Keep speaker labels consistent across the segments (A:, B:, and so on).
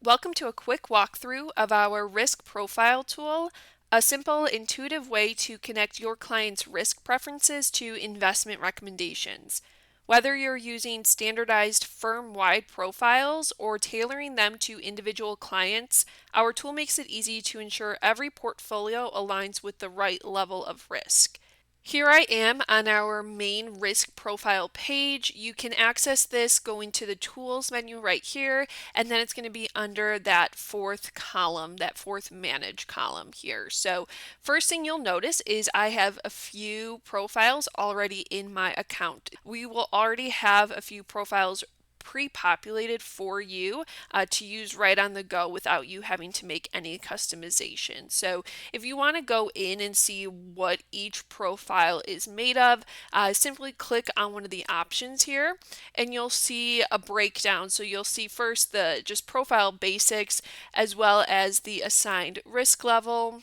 A: Welcome to a quick walkthrough of our risk profile tool, a simple, intuitive way to connect your client's risk preferences to investment recommendations. Whether you're using standardized firm-wide profiles or tailoring them to individual clients, our tool makes it easy to ensure every portfolio aligns with the right level of risk. Here I am on our main risk profile page. You can access this going to the tools menu right here, and then it's going to be under that fourth column, that fourth manage column here. So first thing you'll notice is I have a few profiles already in my account. We will already have a few profiles pre-populated for you to use right on the go without you having to make any customization. So if you want to go in and see what each profile is made of, simply click on one of the options here and you'll see a breakdown. So you'll see first the just profile basics as well as the assigned risk level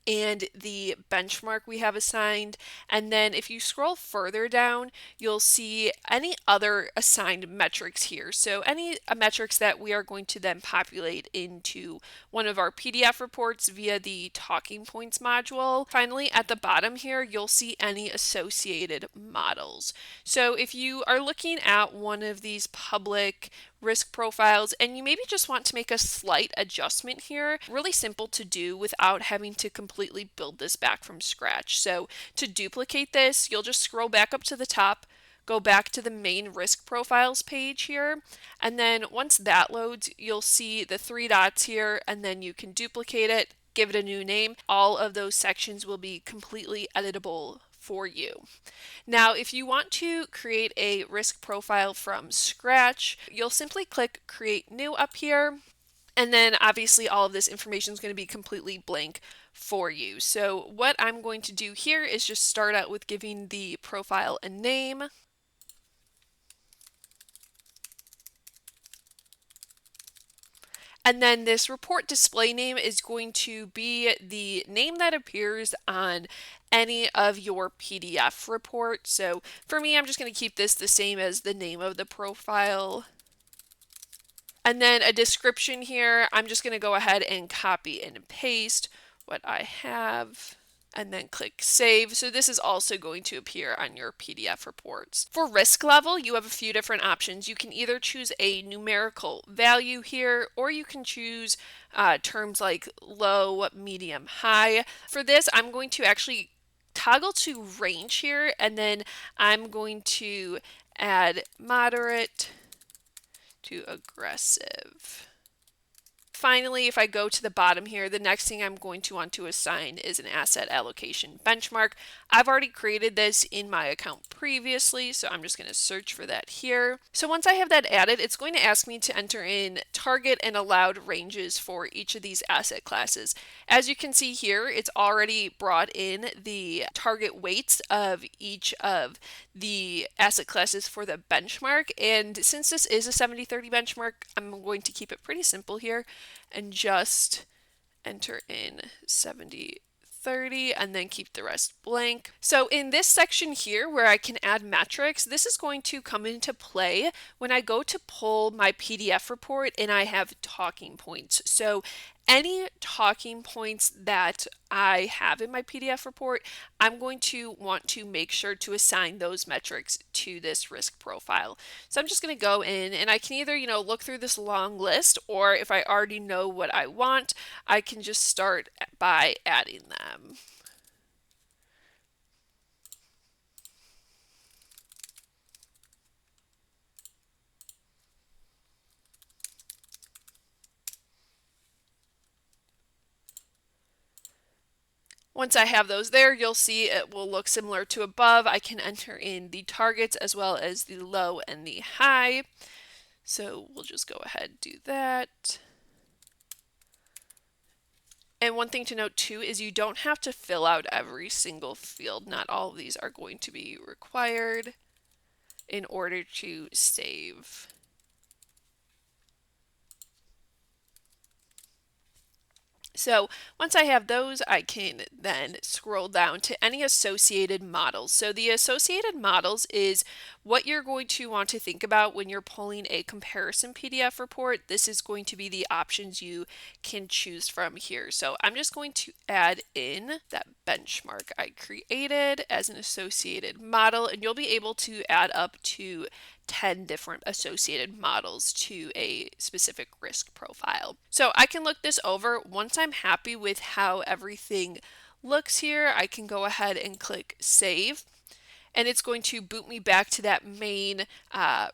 A: and the benchmark we have assigned. And then if you scroll further down, you'll see any other assigned metrics here. So any metrics that we are going to then populate into one of our PDF reports via the talking points module. Finally, at the bottom here, you'll see any associated models. So if you are looking at one of these public risk profiles and you maybe just want to make a slight adjustment here, really simple to do without having to completely build this back from scratch. So to duplicate this, you'll just scroll back up to the top, go back to the main risk profiles page here, and then once that loads, you'll see the three dots here, and then you can duplicate it, give it a new name. All of those sections will be completely editable for you. Now, if you want to create a risk profile from scratch, you'll simply click Create New up here, and then obviously all of this information is going to be completely blank for you. So what I'm going to do here is just start out with giving the profile a name. And then this report display name is going to be the name that appears on any of your PDF reports. So for me, I'm just going to keep this the same as the name of the profile. And then a description here, I'm just going to go ahead and copy and paste what I have, and then click Save. So this is also going to appear on your PDF reports. For risk level, you have a few different options. You can either choose a numerical value here, or you can choose terms like low, medium, high. For this, I'm going to actually toggle to range here, and then I'm going to add moderate to aggressive. Finally, if I go to the bottom here, the next thing I'm going to want to assign is an asset allocation benchmark. I've already created this in my account previously, so I'm just going to search for that here. So once I have that added, it's going to ask me to enter in target and allowed ranges for each of these asset classes. As you can see here, it's already brought in the target weights of each of the asset classes for the benchmark. And since this is a 70-30 benchmark, I'm going to keep it pretty simple here and just enter in 70-30 and then keep the rest blank. So in this section here where I can add metrics, this is going to come into play when I go to pull my PDF report and I have talking points. So any talking points that I have in my PDF report, I'm going to want to make sure to assign those metrics to this risk profile. So I'm just going to go in and I can either, look through this long list, or if I already know what I want, I can just start by adding them. Once I have those there, you'll see it will look similar to above. I can enter in the targets as well as the low and the high. So we'll just go ahead and do that. And one thing to note too is you don't have to fill out every single field. Not all of these are going to be required in order to save. So once I have those, I can then scroll down to any associated models. So the associated models is what you're going to want to think about when you're pulling a comparison PDF report. This is going to be the options you can choose from here. So I'm just going to add in that benchmark I created as an associated model, and you'll be able to add up to 10 different associated models to a specific risk profile. So I can look this over. Once I'm happy with how everything looks here, I can go ahead and click save, and it's going to boot me back to that main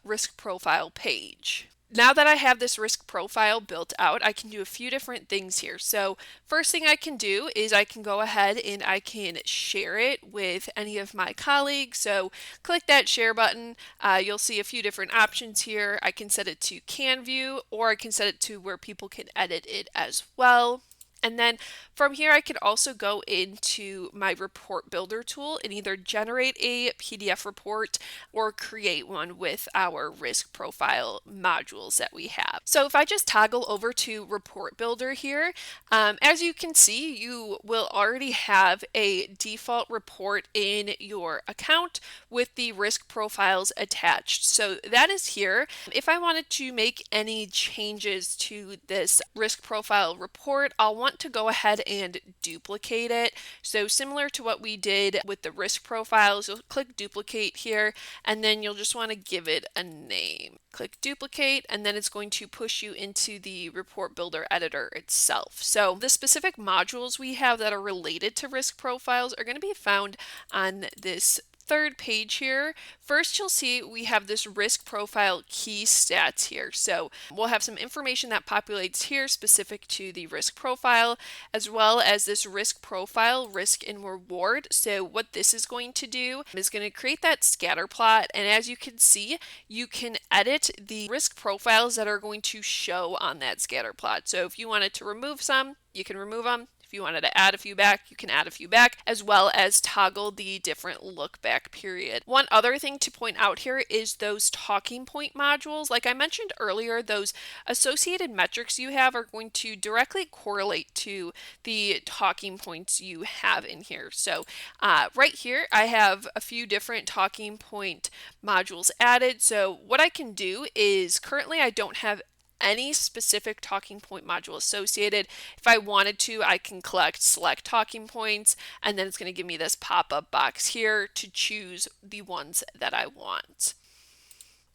A: risk profile page. Now that I have this risk profile built out, I can do a few different things here. So first thing I can do is I can go ahead and I can share it with any of my colleagues. So click that share button. You'll see a few different options here. I can set it to can view, or I can set it to where people can edit it as well. And then from here, I could also go into my report builder tool and either generate a PDF report or create one with our risk profile modules that we have. So if I just toggle over to report builder here, as you can see, you will already have a default report in your account with the risk profiles attached. So that is here. If I wanted to make any changes to this risk profile report, I'll want to go ahead and duplicate it. So similar to what we did with the risk profiles, you'll click duplicate here, and then you'll just want to give it a name. Click duplicate, and then it's going to push you into the report builder editor itself. So the specific modules we have that are related to risk profiles are going to be found on this third page here. First, you'll see we have this risk profile key stats here. So we'll have some information that populates here specific to the risk profile, as well as this risk profile risk and reward. So what this is going to do is going to create that scatter plot. And as you can see, you can edit the risk profiles that are going to show on that scatter plot. So if you wanted to remove some, you can remove them. If you wanted to add a few back, you can add a few back, as well as toggle the different look back period. One other thing to point out here is those talking point modules. Like I mentioned earlier, those associated metrics you have are going to directly correlate to the talking points you have in here. So right here, I have a few different talking point modules added. So what I can do is currently I don't have any specific talking point module associated. If I wanted to, I can select talking points, and then it's going to give me this pop-up box here to choose the ones that I want.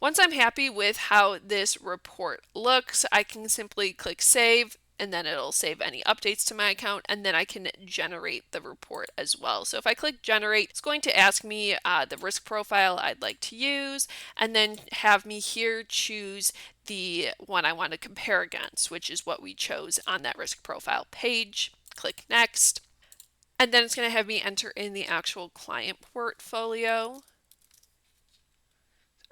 A: Once I'm happy with how this report looks, I can simply click save, and then it'll save any updates to my account, and then I can generate the report as well. So if I click generate, it's going to ask me the risk profile I'd like to use, and then have me here choose the one I want to compare against, which is what we chose on that risk profile page. Click next, and then it's going to have me enter in the actual client portfolio.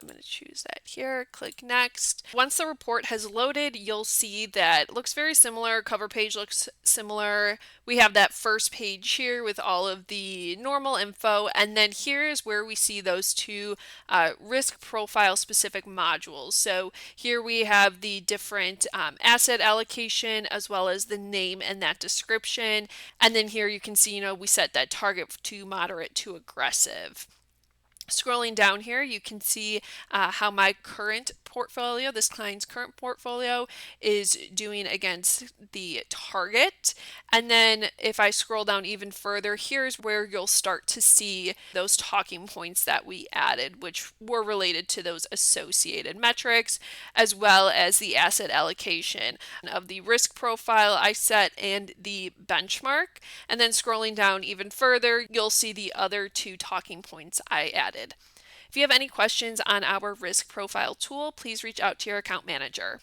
A: I'm going to choose that here, click next. Once the report has loaded, you'll see that it looks very similar. Cover page looks similar. We have that first page here with all of the normal info, and then here is where we see those two risk profile specific modules. So here we have the different asset allocation as well as the name and that description. And then here you can see, we set that target to moderate to aggressive. Scrolling down here, you can see how my current portfolio, this client's current portfolio, is doing against the target. And then if I scroll down even further, here's where you'll start to see those talking points that we added, which were related to those associated metrics, as well as the asset allocation of the risk profile I set and the benchmark. And then scrolling down even further, you'll see the other two talking points I added. If you have any questions on our risk profile tool, please reach out to your account manager.